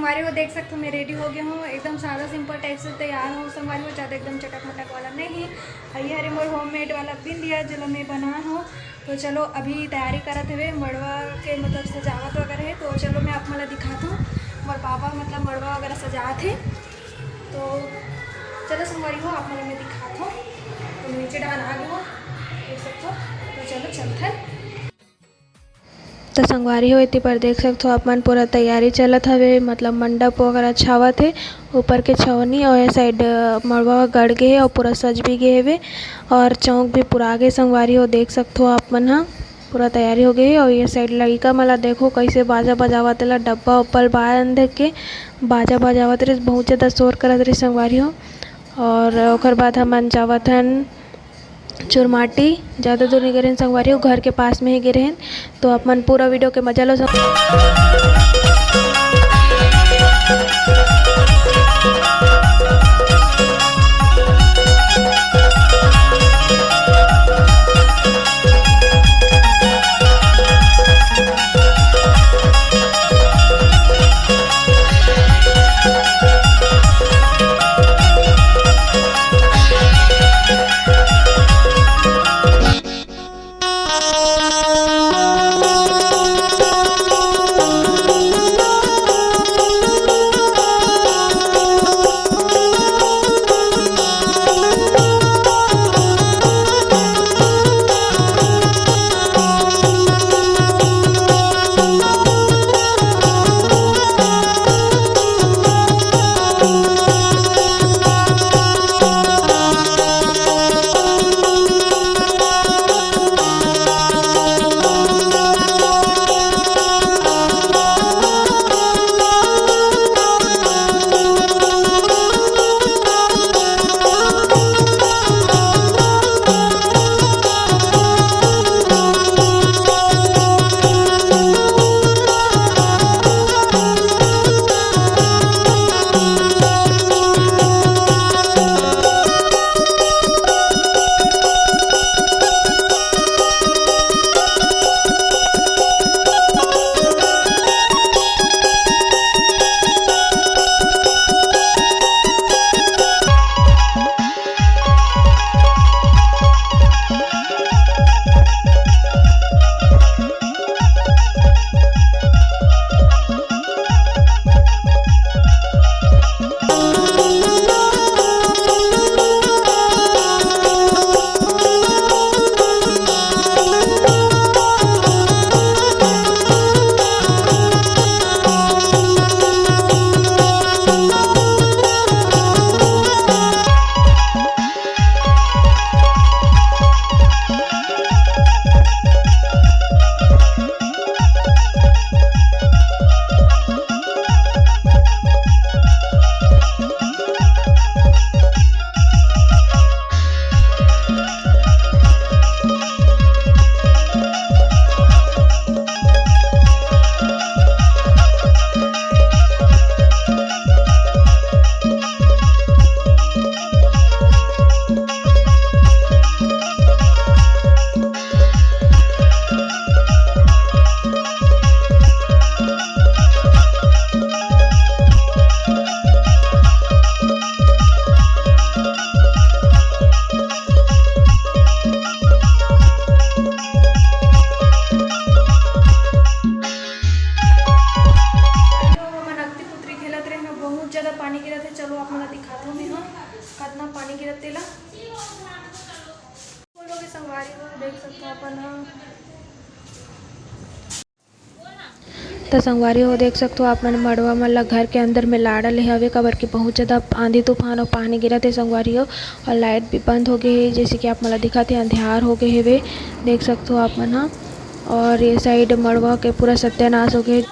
संगवारी हो देख सकते हो मैं रेडी हो गया हूँ, एकदम सादा सिंपल टाइप से तैयार हूँ। संगवारी हो ज़्यादा एकदम चटक मटक वाला नहीं है। ये हरे मोर होममेड वाला बिंदिया जो मैं बना हूँ। तो चलो अभी तैयारी करते हुए मड़वा के मतलब सजावट वगैरह है। तो चलो मैं आप मला दिखाता हूँ। मोर पापा मतलब मड़वा वगैरह सजा थे। तो चलो संगवारी हो आप मला मैं दिखाता हूँ। तो नीचे डाल आ गया हो देख सकते हो। तो चलो चलते हैं। तो संगवारी हो इतनी पर देख सकते हो आप मन पूरा तैयारी चलत हवे, मतलब मंडप वगैरह छावत है। ऊपर के छवनी और ये साइड मड़वा गड़ गए है और पूरा सज भी गए हुए और चौक भी पूरा आगे। संगवारी हो देख सकते हो आप मन, हाँ पूरा तैयारी हो गई है। और ये साइड लड़का मला देखो कैसे बाजा बजावत ला, डब्बा उप्पल बांध के बाजा बजावत रही, बहुत ज़्यादा शोर करत रही संगवारी हो। और ओकर बाद हम जावत हन चुरमाटी, ज़्यादा दूर नहीं गिरे संगवारी हो, घर के पास में ही गिरे हैं। तो आप मन पूरा वीडियो के मजा लो। पानी गिरत है। चलो आप मला दिखाता हूँ मैं हाँ कितना पानी गिरत तेला बोलोगे संगवारी हो देख सकते हो अपन। हाँ तो संगवारी हो देख सकते हो आप मन मड़वा मन घर के अंदर में लाडल हवे, कबर की बहुत ज़्यादा आंधी तूफान और पानी गिरत है संगवारी हो। और लाइट भी बंद हो गई है, जैसे कि आप मला दिखाते अंधियार हो गए हुए देख सकते हो आप मन। हाँ और ये साइड मड़वा के पूरा सत्यानाश हो गए।